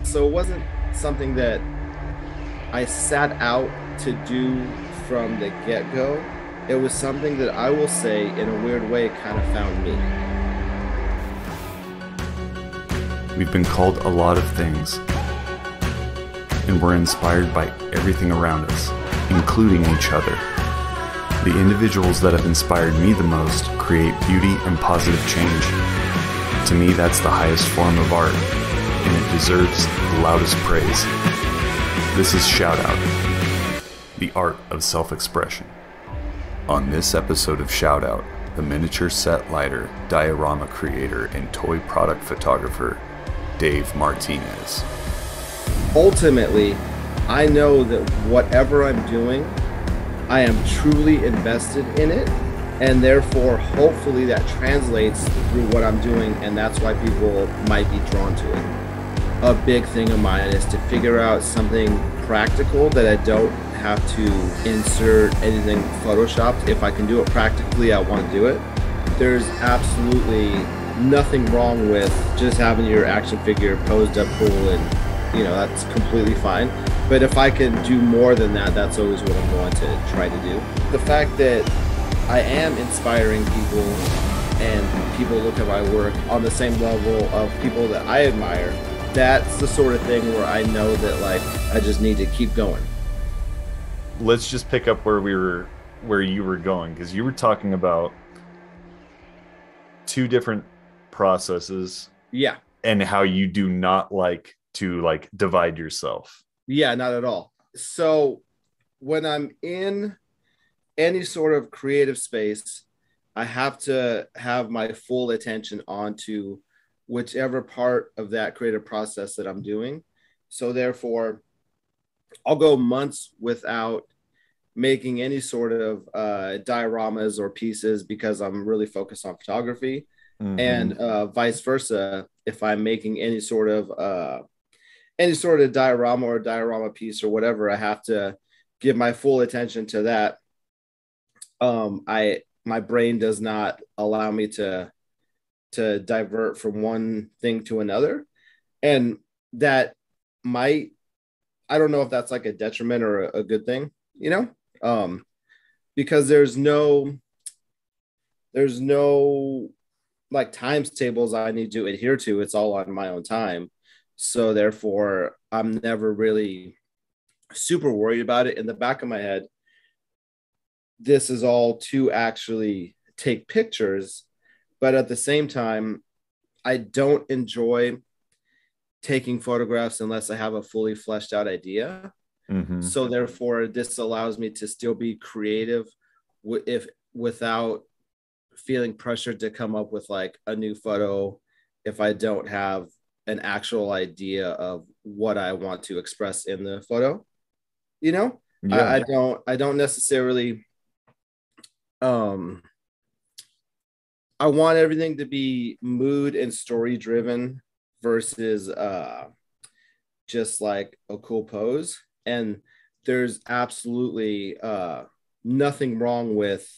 So it wasn't something that I set out to do from the get-go. It was something that I will say, in a weird way, kind of found me. We've been called a lot of things, and we're inspired by everything around us, including each other. The individuals that have inspired me the most create beauty and positive change. To me, that's the highest form of art, and it deserves the loudest praise. This is Shout Out, the art of self-expression. On this episode of Shout Out, the miniature set lighter, diorama creator, and toy product photographer, Dave Martinez. Ultimately, I know that whatever I'm doing, I am truly invested in it, and therefore, hopefully that translates through what I'm doing, and that's why people might be drawn to it. A big thing of mine is to figure out something practical that I don't have to insert anything photoshopped. If I can do it practically, I want to do it. There's absolutely nothing wrong with just having your action figure posed up cool, and that's completely fine. But if I can do more than that, that's always what I'm going to try to do. The fact that I am inspiring people and people look at my work on the same level of people that I admire, that's the sort of thing where I know that I just need to keep going. Let's just pick up where you were going, because you were talking about two different processes. Yeah. And how you do not like to divide yourself. Yeah, not at all. So when I'm in any sort of creative space, I have to have my full attention onto whichever part of that creative process that I'm doing. So therefore, I'll go months without making any sort of dioramas or pieces because I'm really focused on photography. Mm-hmm. And vice versa, if I'm making any sort of diorama or diorama piece or whatever, I have to give my full attention to that. My brain does not allow me to divert from one thing to another, and that might, I don't know if that's a detriment or a good thing, because there's no times tables I need to adhere to. It's all on my own time. So therefore, I'm never really super worried about it. In the back of my head, this is all to actually take pictures. But at the same time, I don't enjoy taking photographs unless I have a fully fleshed out idea. Mm-hmm. So therefore, this allows me to still be creative without feeling pressured to come up with a new photo if I don't have an actual idea of what I want to express in the photo. Yeah. I don't necessarily I want everything to be mood and story driven versus just a cool pose. And there's absolutely nothing wrong with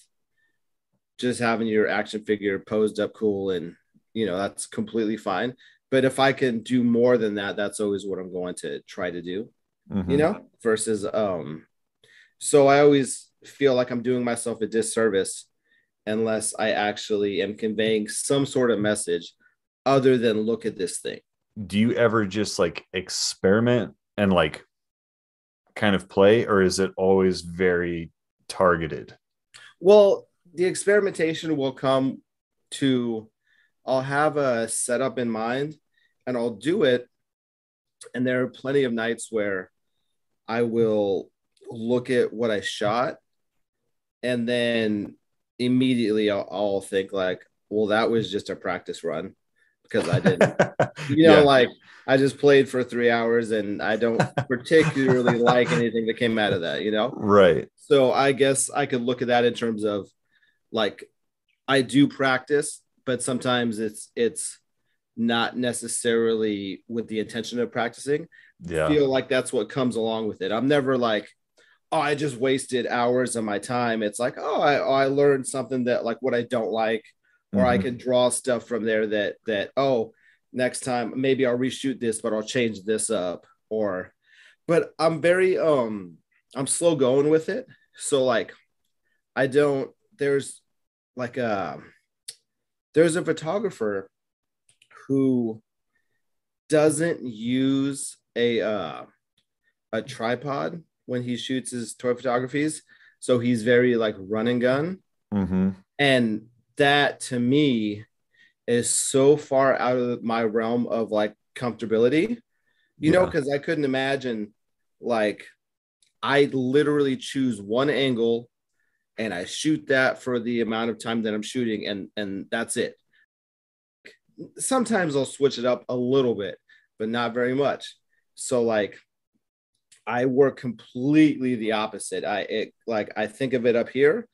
just having your action figure posed up cool, and that's completely fine. But if I can do more than that, that's always what I'm going to try to do. Mm-hmm. Versus so I always feel like I'm doing myself a disservice unless I actually am conveying some sort of message other than look at this thing. Do you ever just experiment and kind of play, or is it always very targeted? Well, the experimentation will come to, I'll have a setup in mind and I'll do it. And there are plenty of nights where I will look at what I shot and then immediately I'll think well, that was just a practice run because I didn't, I just played for 3 hours and I don't particularly like anything that came out of that, Right. So I guess I could look at that in terms of I do practice, but sometimes it's not necessarily with the intention of practicing. Yeah. I feel like that's what comes along with it. I'm never I just wasted hours of my time. It's I learned something that what I don't like, or I can draw stuff from there that next time maybe I'll reshoot this, but I'll change this up. Or but I'm very I'm slow going with it. So like I don't there's like there's a photographer who doesn't use a tripod when he shoots his toy photographies. So he's very like run and gun. Mm-hmm. And that to me is so far out of my realm of like comfortability, you know, Yeah. because I couldn't imagine like I literally choose one angle and I shoot that for the amount of time that I'm shooting, and that's it. Sometimes I'll switch it up a little bit, but not very much. So like I work completely the opposite. I think of it up here,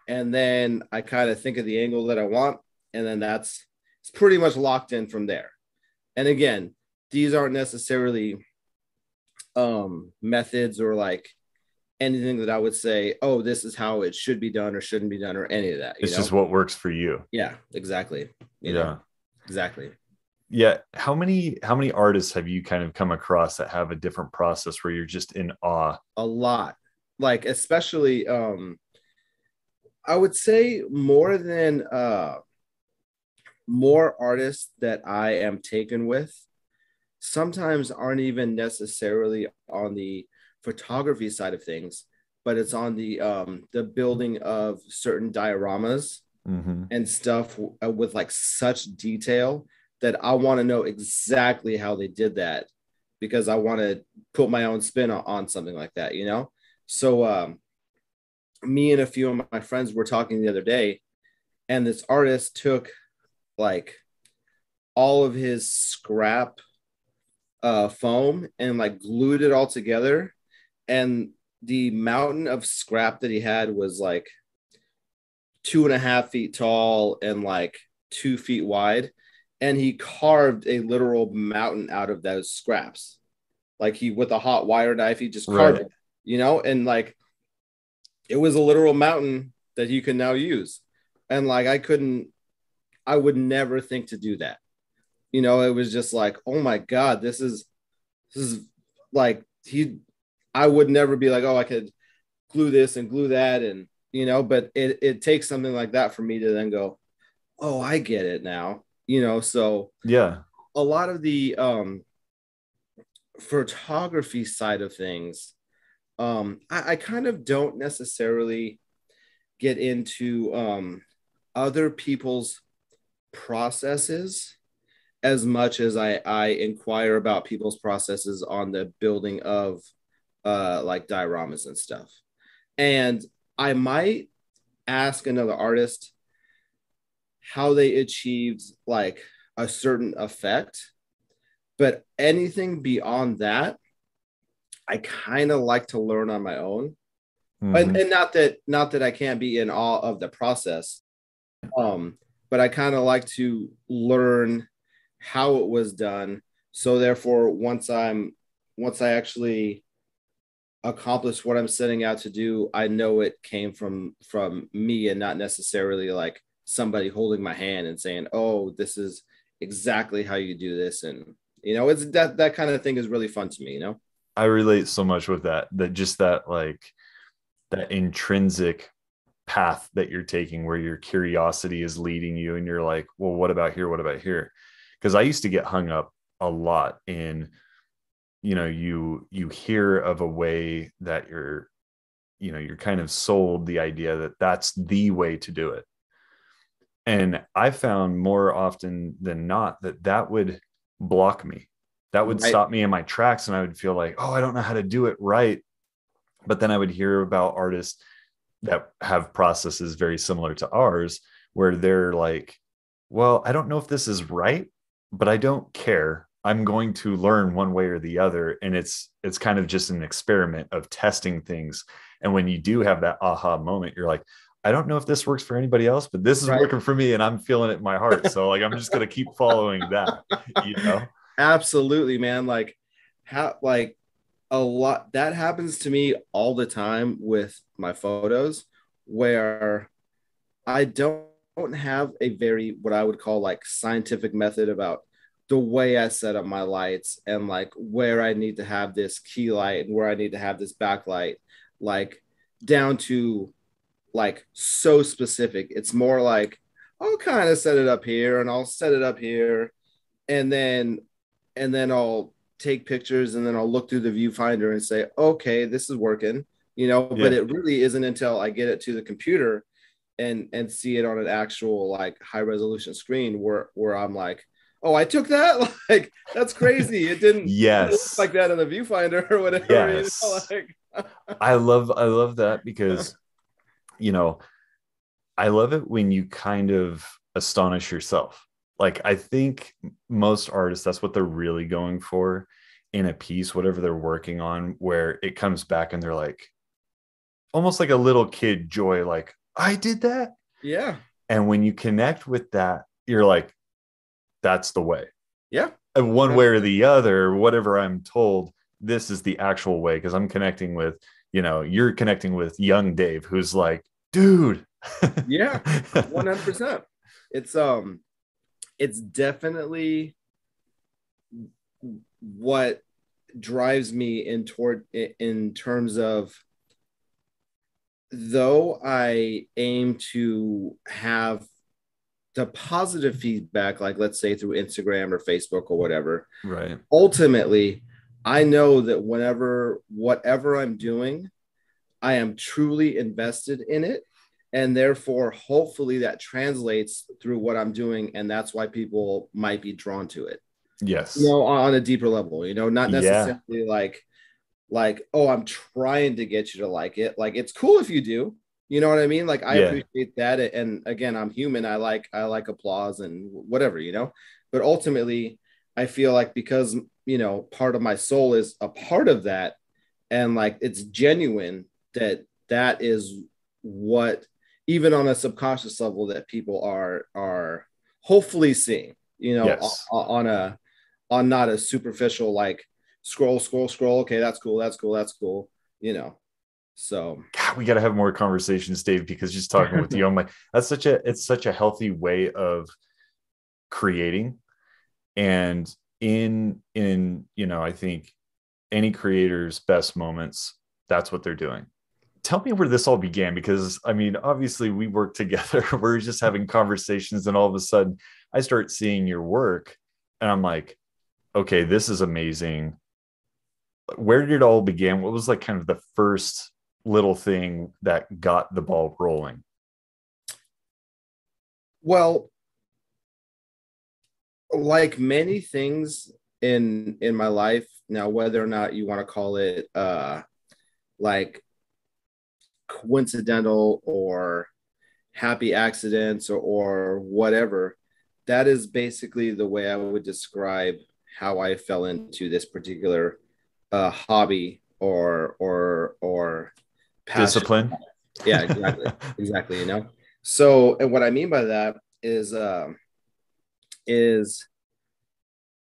and then I kind of think of the angle that I want, and then it's pretty much locked in from there. And again, these aren't necessarily methods or like anything that I would say, oh, this is how it should be done or shouldn't be done or any of that. It's just what works for you. Yeah, exactly. You Yeah. know, exactly. Yeah. How many artists have you kind of come across that have a different process where you're just in awe? A lot. Like, especially I would say more artists that I am taken with sometimes aren't even necessarily on the photography side of things, but it's on the building of certain dioramas Mm-hmm. and stuff with like such detail that I want to know exactly how they did that because I want to put my own spin on something like that, you know? So me and a few of my friends were talking the other day, and this artist took like all of his scrap foam and like glued it all together. And the mountain of scrap that he had was like 2.5 feet tall and like 2 feet wide. And he carved a literal mountain out of those scraps. Like he, with a hot wire knife, he just carved Right. it, you know? And like it was a literal mountain that you can now use. And like I would never think to do that. You know, it was just like, oh my God, this is like I would never be like, oh, I could glue this and glue that. And, you know, but it takes something like that for me to then go, oh, I get it now, you know? So Yeah. a lot of the photography side of things, I kind of don't necessarily get into other people's processes as much as I inquire about people's processes on the building of like dioramas and stuff. And I might ask another artist how they achieved like a certain effect, but anything beyond that, I kind of like to learn on my own. Mm-hmm. And not that I can't be in awe of the process, but I kind of like to learn how it was done. So therefore, once I actually accomplish what I'm setting out to do, I know it came from me and not necessarily like somebody holding my hand and saying, "Oh, this is exactly how you do this." And you know, it's that kind of thing is really fun to me. You know. I relate so much with that just that like that intrinsic path that you're taking where your curiosity is leading you and you're like, well, what about here? What about here? Because I used to get hung up a lot in, you hear of a way that you're kind of sold the idea that that's the way to do it. And I found more often than not that would block me. That would Right. stop me in my tracks. And I would feel like, oh, I don't know how to do it right. But then I would hear about artists that have processes very similar to ours, where they're like, well, I don't know if this is right, but I don't care. I'm going to learn one way or the other. And it's kind of just an experiment of testing things. And when you do have that aha moment, you're like, I don't know if this works for anybody else, but this is Right. working for me and I'm feeling it in my heart. So like, I'm just going to keep following that, you know? Absolutely, man. Like how like a lot that happens to me all the time with my photos where I don't have a very what I would call like scientific method about the way I set up my lights and like where I need to have this key light and where I need to have this backlight, like down to like so specific. It's more like I'll kind of set it up here and I'll set it up here and then I'll take pictures and then I'll look through the viewfinder and say, okay, this is working, but Yeah. it really isn't until I get it to the computer and see it on an actual like high resolution screen where I'm like, oh, I took that. Like that's crazy. It didn't look Yes. like that in the viewfinder or whatever. Yes. Like I love that because, you know, I love it when you kind of astonish yourself. Like, I think most artists, that's what they're really going for in a piece, whatever they're working on, where it comes back and they're like, almost like a little kid joy, like, I did that. yeah. And when you connect with that, you're like, that's the way. Yeah. And one way or the other, whatever I'm told, this is the actual way. Cause I'm connecting with, you're connecting with young Dave, who's like, dude. Yeah. 100%. It's definitely what drives me in terms of, though I aim to have the positive feedback, like let's say through Instagram or Facebook or whatever, Right. ultimately, I know that whatever I'm doing, I am truly invested in it. And therefore, hopefully that translates through what I'm doing. And that's why people might be drawn to it, Yes. on a deeper level, not Yeah. necessarily like, oh, I'm trying to get you to like it. Like, it's cool if you do, you know what I mean? Like, I Yeah. appreciate that. And again, I'm human. I like applause and whatever, but ultimately I feel like because, part of my soul is a part of that. And like, it's genuine that is what, even on a subconscious level, that people are hopefully seeing, Yes. on not a superficial, like scroll. Okay, that's cool. So God, we got to have more conversations, Dave, because just talking with you, I'm like, it's such a healthy way of creating. And I think any creator's best moments, that's what they're doing. Tell me where this all began, because I mean, obviously we work together. We're just having conversations, and all of a sudden I start seeing your work and I'm like, okay, this is amazing. Where did it all begin? What was like kind of the first little thing that got the ball rolling? well, like many things in my life now, whether or not you want to call it like coincidental or happy accidents or whatever, that is basically the way I would describe how I fell into this particular hobby or passion. Discipline. Yeah, exactly. So, and what I mean by that is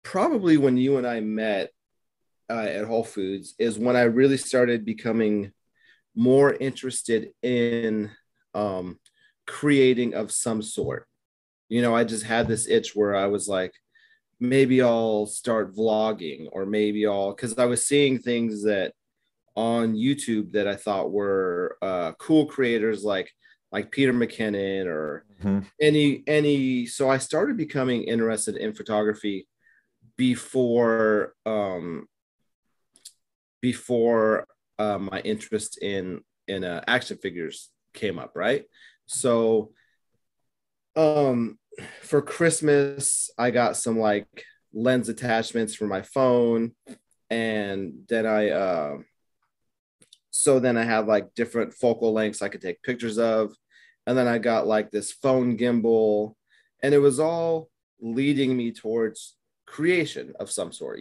probably when you and I met at Whole Foods is when I really started becoming more interested in creating of some sort. I just had this itch where I was like, maybe I'll start vlogging, or maybe because I was seeing things that on YouTube that I thought were cool creators like Peter McKinnon or Mhm. any. So I started becoming interested in photography before my interest in action figures came up, right? So for Christmas I got some like lens attachments for my phone, and then I have like different focal lengths I could take pictures of, and then I got like this phone gimbal, and it was all leading me towards creation of some sort,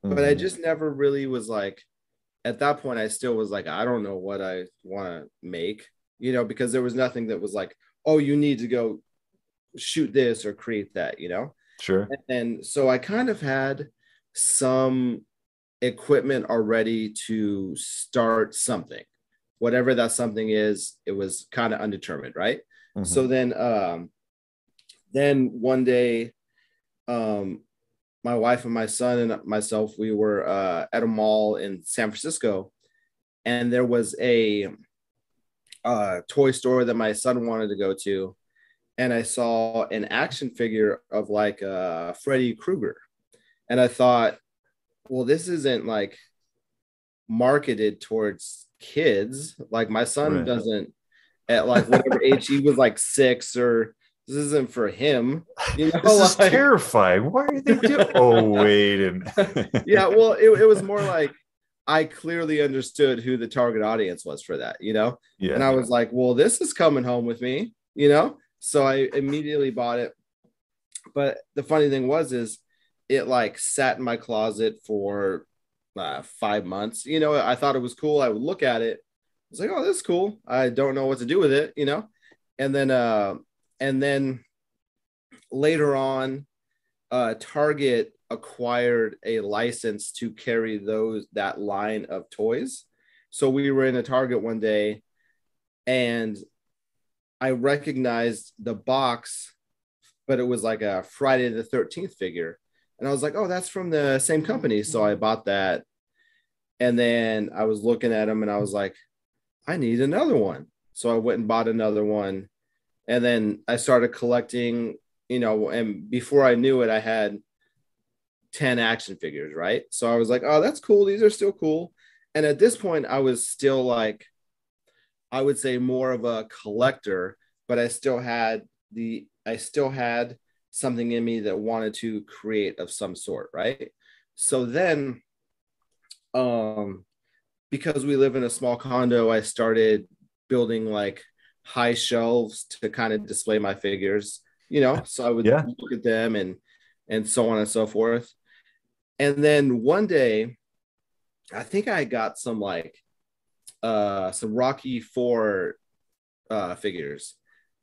but I Mhm. just never really was like, at that point I still was like, I don't know what I want to make, because there was nothing that was like, oh, you need to go shoot this or create that. Sure. And so I kind of had some equipment already to start something, whatever that something is. It was kind of undetermined, right? Mhm. So then one day, um my wife and my son and myself, we were at a mall in San Francisco, and there was a toy store that my son wanted to go to, and I saw an action figure of like Freddy Krueger, and I thought, well, this isn't like marketed towards kids. Like my son Right. doesn't at like whatever age he was, like 6, or this isn't for him. You know, This is like terrifying. Why are they doing? Oh, wait a minute. yeah. Well, it was more like I clearly understood who the target audience was for that, you know, and I Yeah. was like, well, this is coming home with me, you know. So I immediately bought it. But the funny thing is it like sat in my closet for 5 months. You know, I thought it was cool. I would look at it. I was like, oh, this is cool. I don't know what to do with it, you know. And then later on, Target acquired a license to carry that line of toys. So we were in a Target one day, and I recognized the box, but it was like a Friday the 13th figure. And I was like, oh, that's from the same company. So I bought that. And then I was looking at them and I was like, I need another one. So I went and bought another one. And then I started collecting, you know, and before I knew it, I had 10 action figures, right? So I was like, oh, that's cool. These are still cool. And at this point, I was still like, I would say more of a collector, but I still had something in me that wanted to create of some sort, right? So then, because we live in a small condo, I started building like high shelves to kind of display my figures, you know. So I would Yeah. look at them and so on and so forth. And then one day, I think I got some Rocky Four figures.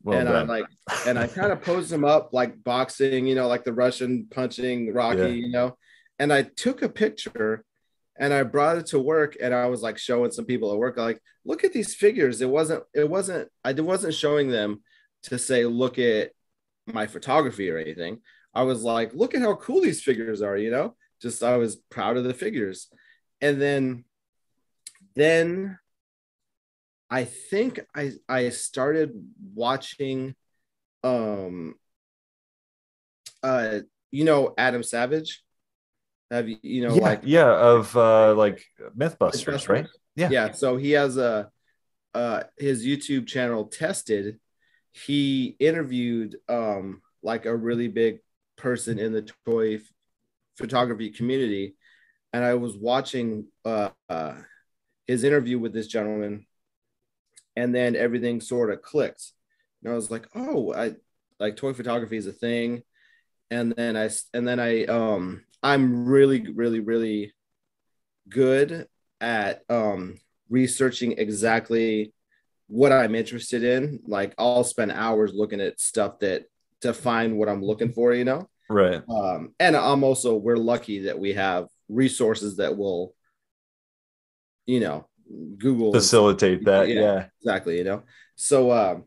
Well And I done. like, and I kind of posed them up like boxing, you know, like the Russian punching Rocky, Yeah. you know. And I took a picture and I brought it to work, and I was like showing some people at work, like, look at these figures. I wasn't showing them to say, look at my photography or anything. I was like, look at how cool these figures are, you know. Just I was proud of the figures. And then I think I started watching um uh you know Adam Savage. Have you know Yeah. like Yeah. Of like Mythbusters, right? Yeah. yeah, so he has a his YouTube channel Tested. He interviewed like a really big person in the toy photography community, and I was watching his interview with this gentleman, and then everything sort of clicked. And I was like, oh, I like toy photography is a thing. And then I'm really good at researching exactly what I'm interested in. Like I'll spend hours looking at stuff that to find what I'm looking for, you know. Right. And we're lucky that we have resources that will, you know, Google and stuff. Facilitate that. Yeah, Yeah. exactly, you know. So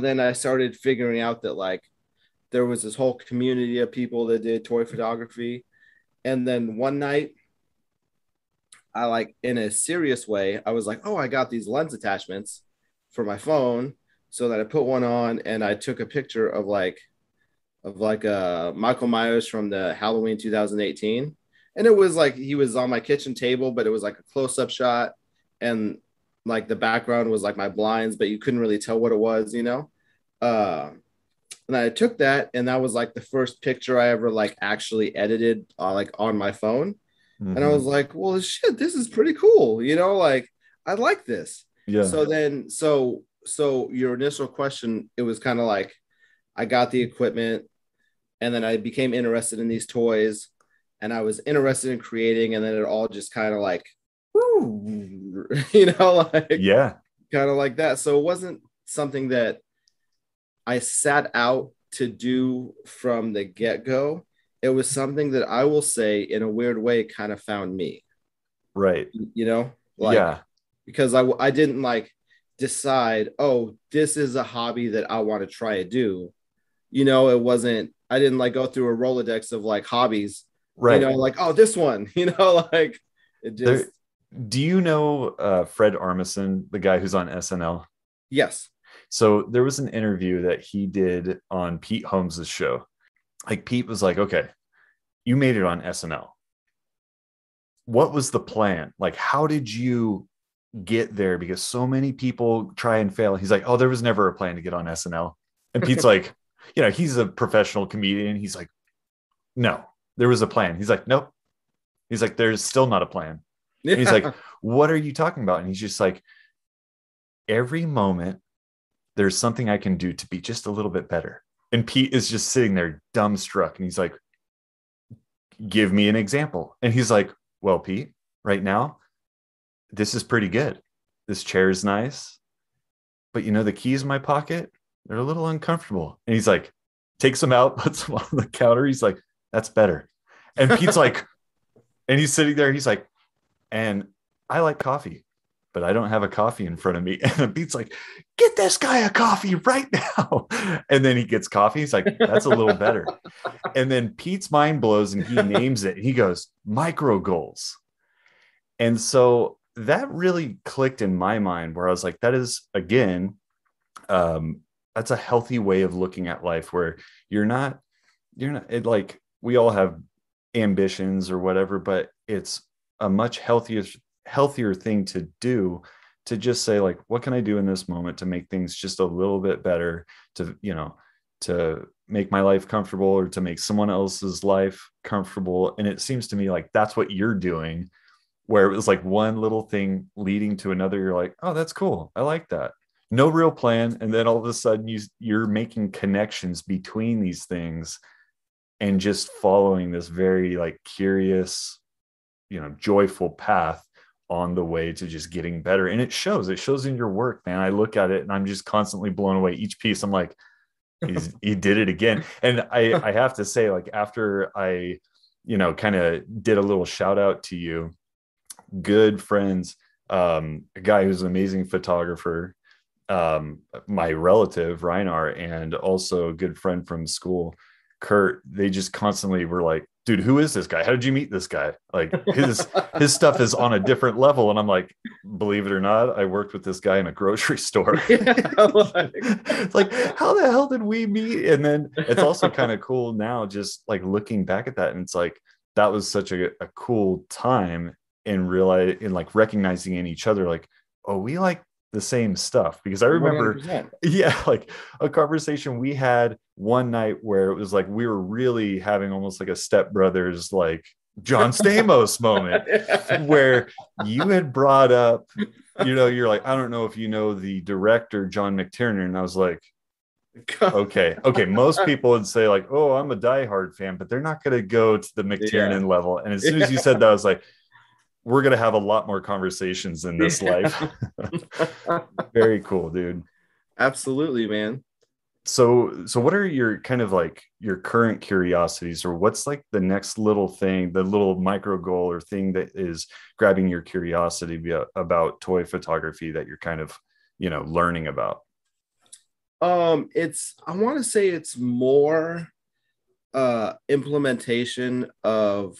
then I started figuring out that like there was this whole community of people that did toy photography. And then one night, I like in a serious way, I was like, oh, I got these lens attachments for my phone. So that I put one on and I took a picture of Michael Myers from the Halloween 2018. And it was like he was on my kitchen table, but it was like a close-up shot. And like the background was like my blinds, but you couldn't really tell what it was, you know? Uh, and I took that, and that was like the first picture I ever like actually edited like on my phone. And I Mm-hmm. was like, well, shit, this is pretty cool, you know, like I like this. Yeah. So your initial question, it was kind of like I got the equipment, and then I became interested in these toys, and I was interested in creating, and then it all just kind of like, woo, you know, like Yeah. kind of like that. So it wasn't something that I set out to do from the get go. It was something that I will say, in a weird way, kind of found me, Right. you know, like Yeah. because I didn't like decide, oh, this is a hobby that I want to try to do. You know, it wasn't I didn't like go through a Rolodex of like hobbies, Right. like, oh, this one, like it There, just, do you know Fred Armisen, the guy who's on SNL? yes. So there was an interview that he did on Pete Holmes's show. Like Pete was like, okay, you made it on SNL. What was the plan? Like, how did you get there? Because so many people try and fail. He's like, oh, there was never a plan to get on SNL. And Pete's like, he's a professional comedian. He's like, no, there was a plan. He's like, nope. He's like, there's still not a plan. And he's like, what are you talking about? And he's just like, every moment there's something I can do to be just a little bit better. And Pete is just sitting there dumbstruck. And he's like, give me an example. And he's like, well, Pete, right now, this is pretty good. This chair is nice. But the keys in my pocket, they're a little uncomfortable. And he's like, takes them out, puts them on the counter. He's like, that's better. And Pete's like, and he's sitting there. He's like, and I like coffee, but I don't have a coffee in front of me. And Pete's like, get this guy a coffee right now. And then he gets coffee. He's like, that's a little better. And then Pete's mind blows and he names it. He goes, micro goals. And so that really clicked in my mind where I was like, that is, again, that's a healthy way of looking at life where you're not like, we all have ambitions or whatever, but it's a much healthier thing to do, to just say like, what can I do in this moment to make things just a little bit better, to make my life comfortable or to make someone else's life comfortable. And it seems to me like that's what you're doing, where it was like one little thing leading to another. You're like, oh, that's cool. I like that. No real plan. And then all of a sudden you're making connections between these things and just following this very like curious, joyful path on the way to just getting better. And it shows in your work, man. I look at it and I'm just constantly blown away. Each piece, I'm like, he did it again. And I have to say, like, after I, kind of did a little shout out to you, good friends, a guy who's an amazing photographer, my relative Reinar, and also a good friend from school, Kurt, they just constantly were like, dude, who is this guy? How did you meet this guy? Like his stuff is on a different level. And I'm like, believe it or not, I worked with this guy in a grocery store. It's like, how the hell did we meet? And then it's also kind of cool now, just like looking back at that. And it's like, that was such a cool time in like recognizing in each other, like, oh, we like the same stuff. Because I remember 100%. Like a conversation we had one night where it was like we were really having almost like a stepbrothers, like John Stamos moment, where you had brought up, you're like, I don't know if you know the director John McTiernan. And I was like, okay, most people would say like, oh, I'm a diehard fan, but they're not going to go to the McTiernan level. And as soon as you said that, I was like, we're going to have a lot more conversations in this life. Very cool, dude. Absolutely, man. So what are your kind of like your current curiosities, or what's like the next little thing, the little micro goal or thing that is grabbing your curiosity about toy photography that you're kind of, learning about? I want to say it's more implementation of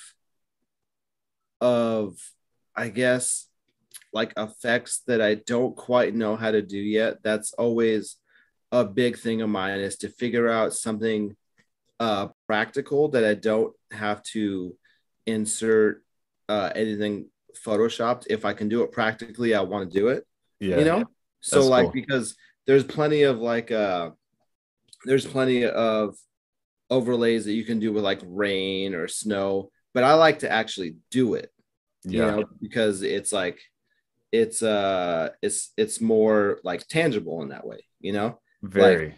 I guess like effects that I don't quite know how to do yet. That's always a big thing of mine, is to figure out something practical that I don't have to insert anything photoshopped. If I can do it practically, I want to do it. So that's like cool. Because there's plenty of overlays that you can do with like rain or snow, but I like to actually do it. Because it's like it's more like tangible in that way, Very.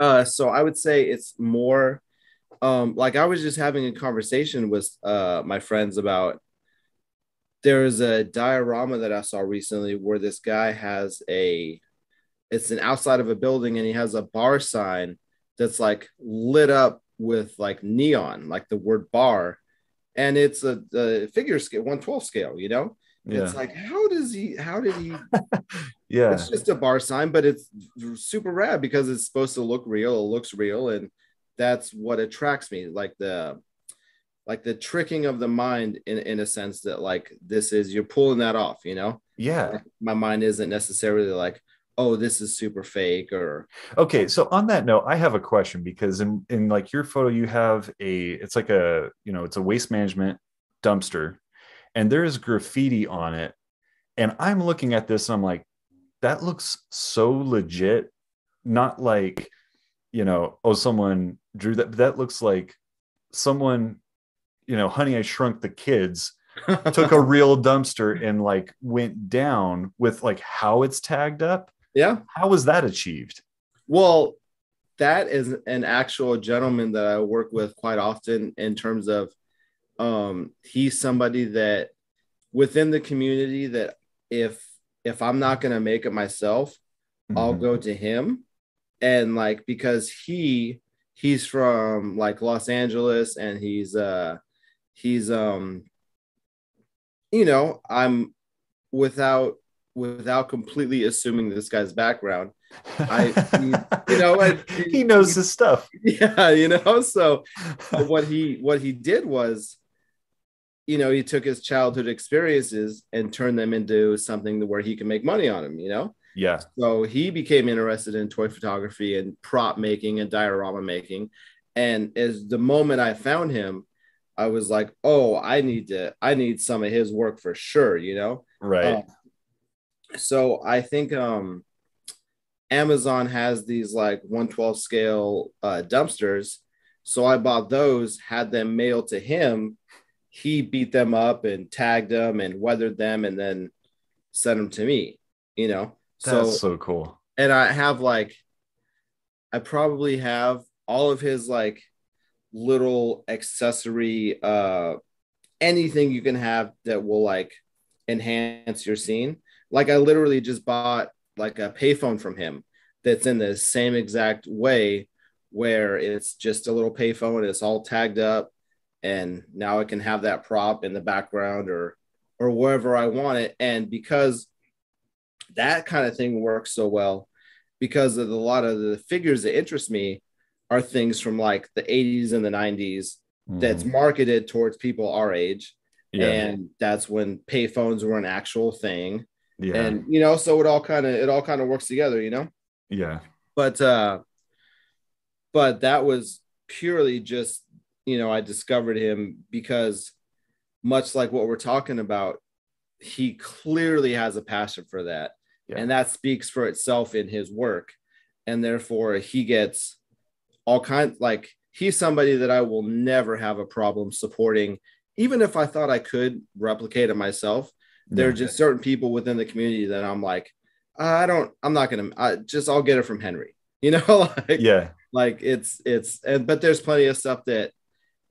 So I would say it's more like I was just having a conversation with my friends about, there's a diorama that I saw recently where this guy has it's an outside of a building, and he has a bar sign that's like lit up with like neon, like the word bar. And it's a figure scale, 1/12 scale, It's like, how did he yeah, it's just a bar sign, but it's super rad because it's supposed to look real. It looks real. And that's what attracts me, like the tricking of the mind in a sense that like this is you're pulling that off, you know. Yeah. Like, my mind isn't necessarily like, oh, this is super fake or Okay, so on that note, I have a question because in like your photo, you have it's like a, it's a waste management dumpster, and there's graffiti on it. And I'm looking at this and I'm like, that looks so legit. Not like, oh, someone drew that. That looks like someone, Honey, I Shrunk the Kids took a real dumpster and like went down with like how it's tagged up. yeah. How was that achieved? Well, that is an actual gentleman that I work with quite often in terms of he's somebody that within the community that if I'm not going to make it myself, I'll go to him. And like because he's from like Los Angeles, and he's I'm without completely assuming this guy's background. He knows his stuff. Yeah. So what he did was, he took his childhood experiences and turned them into something where he can make money on them. Yeah. So he became interested in toy photography and prop making and diorama making. And as the moment I found him, I was like, oh, I need some of his work for sure. Right. So I think Amazon has these like 1/12 scale dumpsters. So I bought those, had them mailed to him. He beat them up and tagged them and weathered them and then sent them to me. That's so cool. And I probably have all of his like little accessory, anything you can have that will like enhance your scene. Like I literally just bought like a payphone from him that's in the same exact way, where it's just a little payphone, it's all tagged up, and now I can have that prop in the background or wherever I want it. And because that kind of thing works so well, because of a lot of the figures that interest me are things from like the 80s and the 90s that's marketed towards people our age. Yeah. And that's when payphones were an actual thing. Yeah. And so it all kind of works together. Yeah. But that was purely just, I discovered him because, much like what we're talking about, he clearly has a passion for that. Yeah. And that speaks for itself in his work. And therefore he gets all kinds, like he's somebody that I will never have a problem supporting. Even if I thought I could replicate it myself, there are just certain people within the community that I'm like, I'll get it from Henry, like but there's plenty of stuff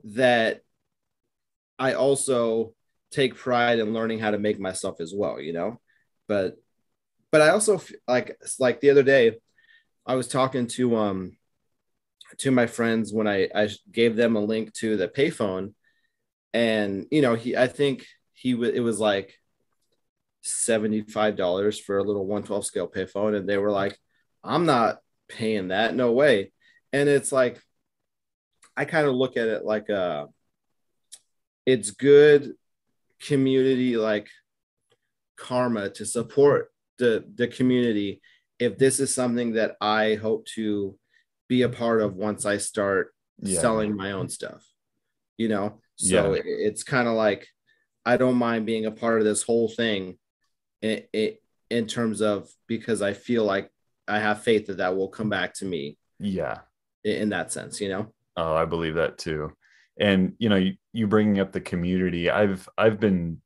that I also take pride in learning how to make myself as well, but I also like the other day I was talking to my friends when I gave them a link to the payphone, and I think it was like $75 for a little 1/12 scale payphone, and they were like, I'm not paying that, no way. And it's like I kind of look at it like it's good community like karma to support the community if this is something that I hope to be a part of once I start selling my own stuff, so it's kind of like I don't mind being a part of this whole thing in terms of, because I feel like I have faith that will come back to me in that sense. Oh, I believe that too. And you bringing up the community, I've been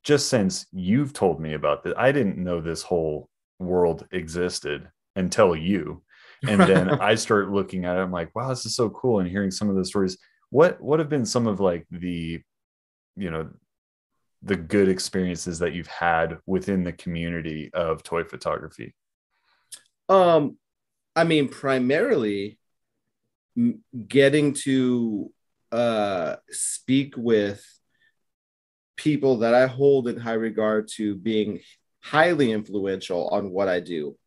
just since you've told me about this, I didn't know this whole world existed until you. And then I start looking at it. I'm like, wow, this is so cool. And hearing some of the stories, what have been some of like the good experiences that you've had within the community of toy photography? I mean, primarily getting to speak with people that I hold in high regard to being highly influential on what I do.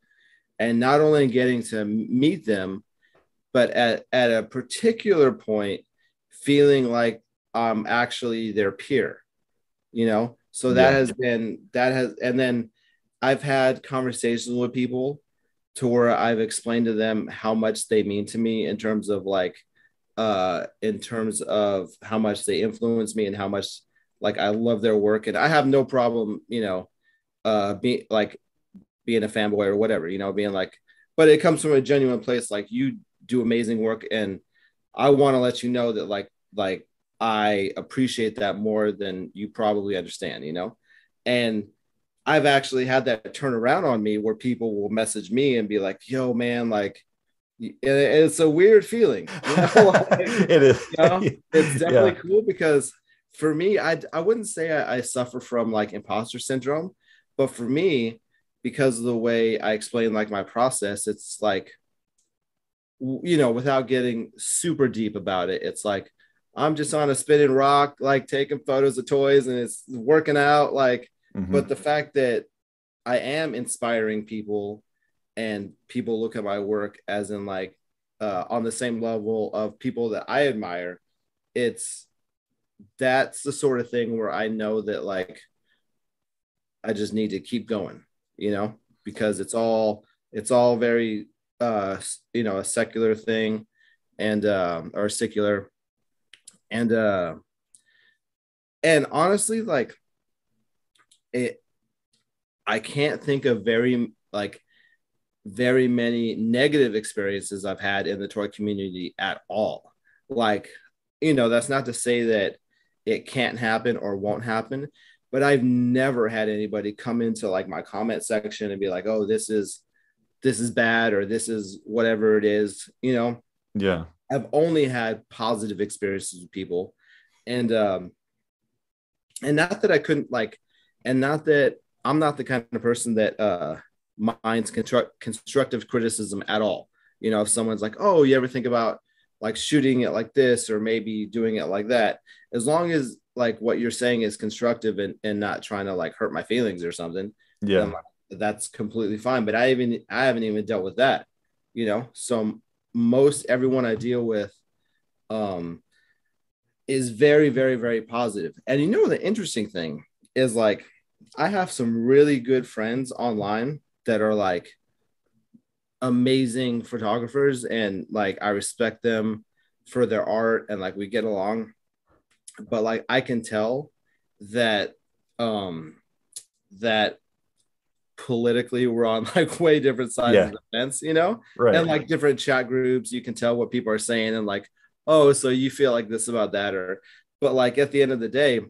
And not only getting to meet them, but at a particular point, feeling like I'm actually their peer, So Yeah. and then I've had conversations with people to where I've explained to them how much they mean to me in terms of how much they influence me and how much like I love their work. And I have no problem, being a fanboy or whatever, being like, but it comes from a genuine place. Like you do amazing work. And I want to let you know that like I appreciate that more than you probably understand, And I've actually had that turn around on me where people will message me and be like, yo, man, like, and it's a weird feeling, It is. It's definitely Yeah. cool because for me, I wouldn't say I suffer from like imposter syndrome, but for me, because of the way I explain like my process, it's like, without getting super deep about it, it's like I'm just on a spinning rock, like taking photos of toys and it's working out. Like, but Mhm. the fact that I am inspiring people and people look at my work as in like on the same level of people that I admire, it's that's the sort of thing where I know that like I just need to keep going, because it's all very a secular thing and or secular and and honestly like it I can't think of very many negative experiences I've had in the toy community at all. Like, that's not to say that it can't happen or won't happen, but I've never had anybody come into like my comment section and be like, "Oh, this is bad," or "This is whatever it is." Yeah. I've only had positive experiences with people, and not that I couldn't like, and not that I'm not the kind of person that minds constructive criticism at all. If someone's like, "Oh, you ever think about like shooting it like this or maybe doing it like that?" As long as like what you're saying is constructive and not trying to like hurt my feelings or something, then Yeah. like, that's completely fine. But I haven't even dealt with that, So most everyone I deal with um is very, very, very positive. And the interesting thing is like I have some really good friends online that are like amazing photographers and like I respect them for their art and like we get along. But like I can tell that um that politically we're on like way different sides of Yeah. the fence, and Right. like different chat groups, you can tell what people are saying and like, oh, so you feel like this about that or but like at the end of the day,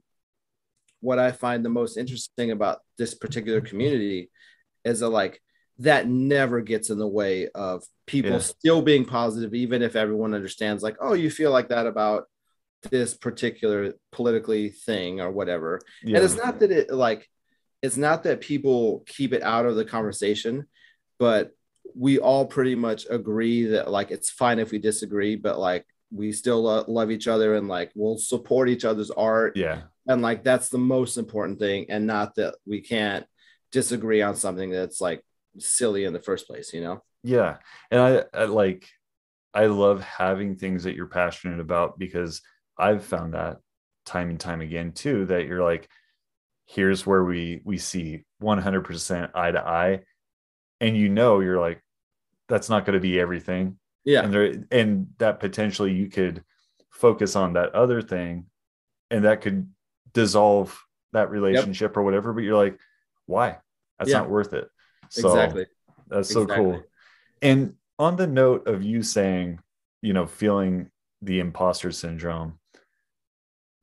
what I find the most interesting about this particular community is that like that never gets in the way of people Yeah. still being positive, even if everyone understands like, oh, you feel like that about this particular politically thing or whatever. And Yeah. it's not that people keep it out of the conversation, but we all pretty much agree that like it's fine if we disagree, but like we still love each other and like we'll support each other's art. Yeah. And like that's the most important thing, and not that we can't disagree on something that's like silly in the first place. Yeah. And I like, I love having things that you're passionate about because I've found that time and time again too, that you're like, here's where we see 100% eye to eye. And you're like, that's not going to be everything. Yeah. And that potentially you could focus on that other thing and that could dissolve that Yep. relationship or whatever. But you're like, why? That's Yeah. not worth it. So Exactly. that's so Exactly. cool. And on the note of you saying, feeling the imposter syndrome,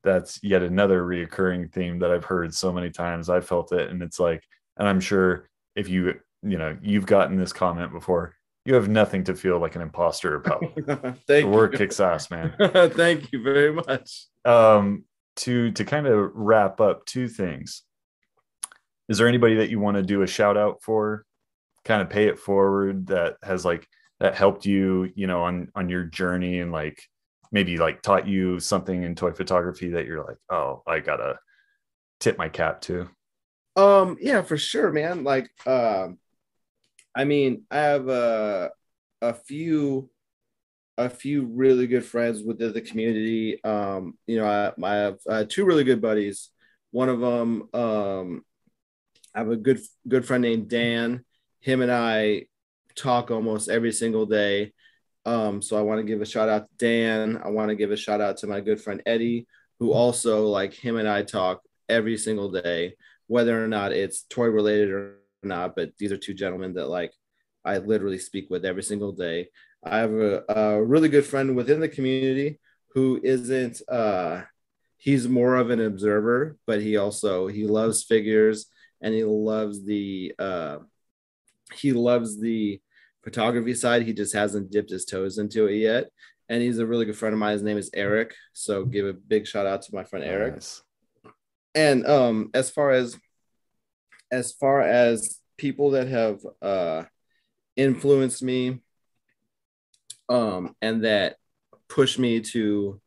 that's yet another reoccurring theme that I've heard so many times. I felt it. And it's like, and I'm sure if you've gotten this comment before, you have nothing to feel like an imposter about. The Thank you. work kicks ass, man. Thank you very much. Um, to kind of wrap up two things. Is there anybody that you want to do a shout out for, kind of pay it forward, that has like that helped you, on your journey and like maybe like taught you something in toy photography that you're like, oh, I gotta tip my cap to? Yeah, for sure, man. Like I mean, I have a few a few really good friends within the community. I have two really good buddies. One of them, I have a good friend named Dan. Him and I talk almost every single day. So I want to give a shout out to Dan. I want to give a shout out to my good friend Eddie, who also, like, him and I talk every single day, whether or not it's toy related or not. But these are two gentlemen that, like, I literally speak with every single day. I have a really good friend within the community who isn't he's more of an observer, but he loves figures, and he loves the photography side. He just hasn't dipped his toes into it yet. And he's a really good friend of mine. His name is Eric. So give a big shout out to my friend Eric. Nice. And as far as people that have influenced me, and that push me to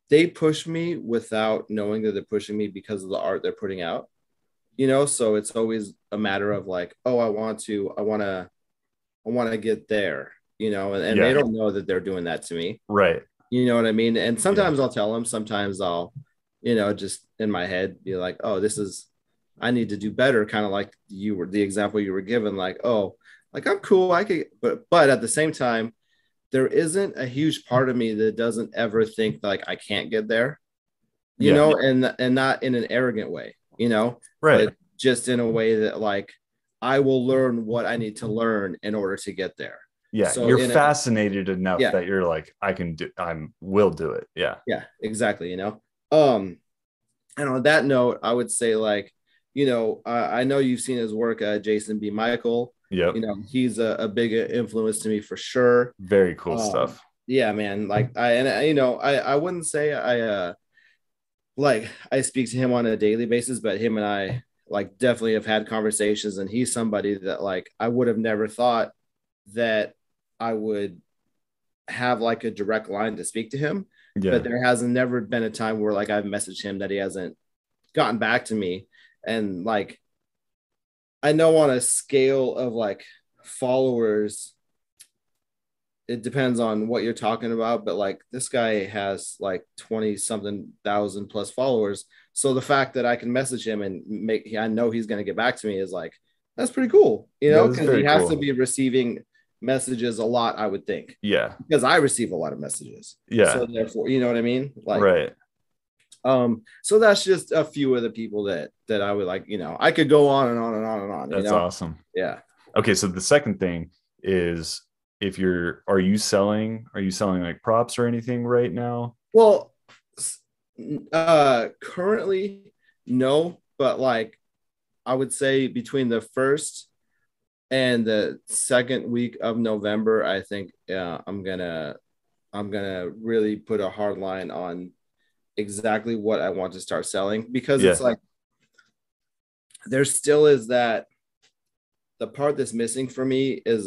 they push me without knowing that they're pushing me because of the art they're putting out, so it's always a matter of like, oh, I want to get there, and Yeah. they don't know that they're doing that to me. Right. You know what I mean? And sometimes I'll tell them, sometimes I'll, just in my head be like, oh, I need to do better. Kind of like the example you were given, like, oh, like, I'm cool. I could, but at the same time, there isn't a huge part of me that doesn't ever think like I can't get there, and not in an arrogant way, Right. but just in a way that, like, I will learn what I need to learn in order to get there. Yeah. So You're fascinated enough Yeah. that you're like, will do it. Yeah. Yeah, exactly. And on that note, I would say, like, I know you've seen his work, Jason B. Michael. Yep. He's a big influence to me for sure. Very cool stuff. Yeah, man. Like, I wouldn't say I speak to him on a daily basis, but him and I, like, definitely have had conversations, and he's somebody that, like, I would have never thought that I would have like a direct line to speak to him. Yeah. But there hasn't never been a time where, like, I've messaged him that he hasn't gotten back to me. And, like, I know on a scale of, like, followers, it depends on what you're talking about, but, like, this guy has like 20 something thousand plus followers. So the fact that I can message him and I know he's going to get back to me is like, that's pretty cool, because he has to be receiving messages a lot, I would think. Yeah. Because I receive a lot of messages. Yeah. So therefore, you know what I mean? Like, right. So that's just a few of the people that I would, like, I could go on and on and on and on. That's awesome. Yeah. Okay. So the second thing is, are you selling like props or anything right now? Well, currently no, but, like, I would say between the first and the second week of November, I think I'm gonna really put a hard line on exactly what I want to start selling, because it's like, there still is that the part that's missing for me is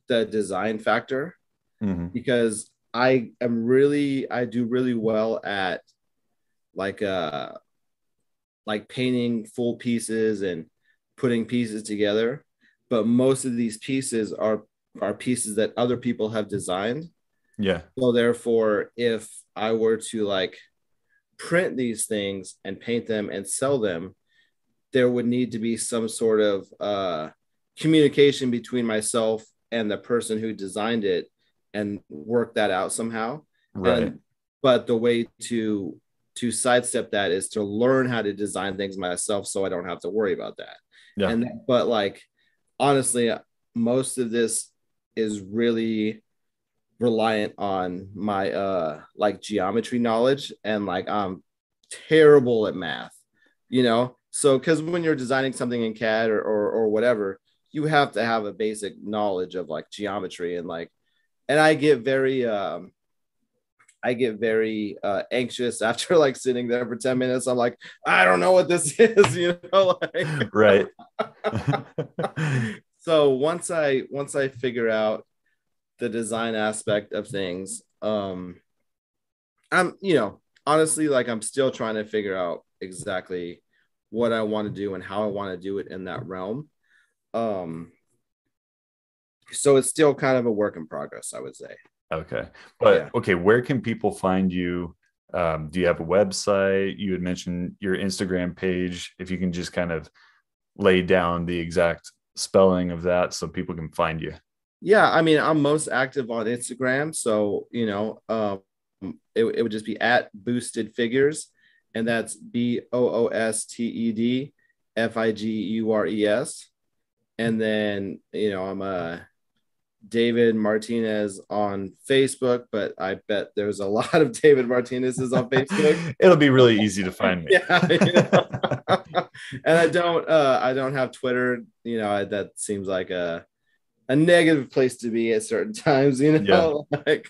the design factor, because I do really well at like painting full pieces and putting pieces together, but most of these pieces are pieces that other people have designed. Yeah. So therefore, if I were to, like, print these things and paint them and sell them, there would need to be some sort of communication between myself and the person who designed it, and work that out somehow. Right. But the way to sidestep that is to learn how to design things myself, so I don't have to worry about that. Yeah. But, like, honestly, most of this is really reliant on my like geometry knowledge, and, like, I'm terrible at math, so because when you're designing something in CAD or whatever, you have to have a basic knowledge of, like, geometry, and, like, and I get very anxious after, like, sitting there for 10 minutes. I'm like, I don't know what this is, like, right. So once I figure out the design aspect of things, I'm honestly, like, I'm still trying to figure out exactly what I want to do and how I want to do it in that realm. So it's still kind of a work in progress, I would say. Okay. But Yeah. okay, where can people find you? Do you have a website? You had mentioned your Instagram page. If you can just kind of lay down the exact spelling of that so people can find you. Yeah, I mean, I'm most active on Instagram, so it would just be at Boosted Figures, and that's BOOSTED FIGURES. And then I'm David Martinez on Facebook, but I bet there's a lot of David Martinez's on Facebook. It'll be really easy to find me. Yeah. And I don't have Twitter. That seems like a negative place to be at certain times, Yeah. like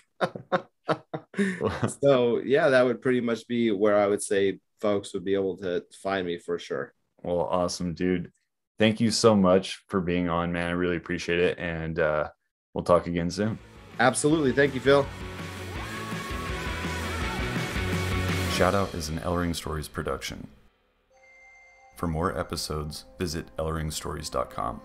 so yeah, that would pretty much be where I would say folks would be able to find me for sure. Well, awesome, dude. Thank you so much for being on, man. I really appreciate it. And we'll talk again soon. Absolutely. Thank you, Phil. Shoutout is an Ellering Stories production. For more episodes, visit elleringstories.com.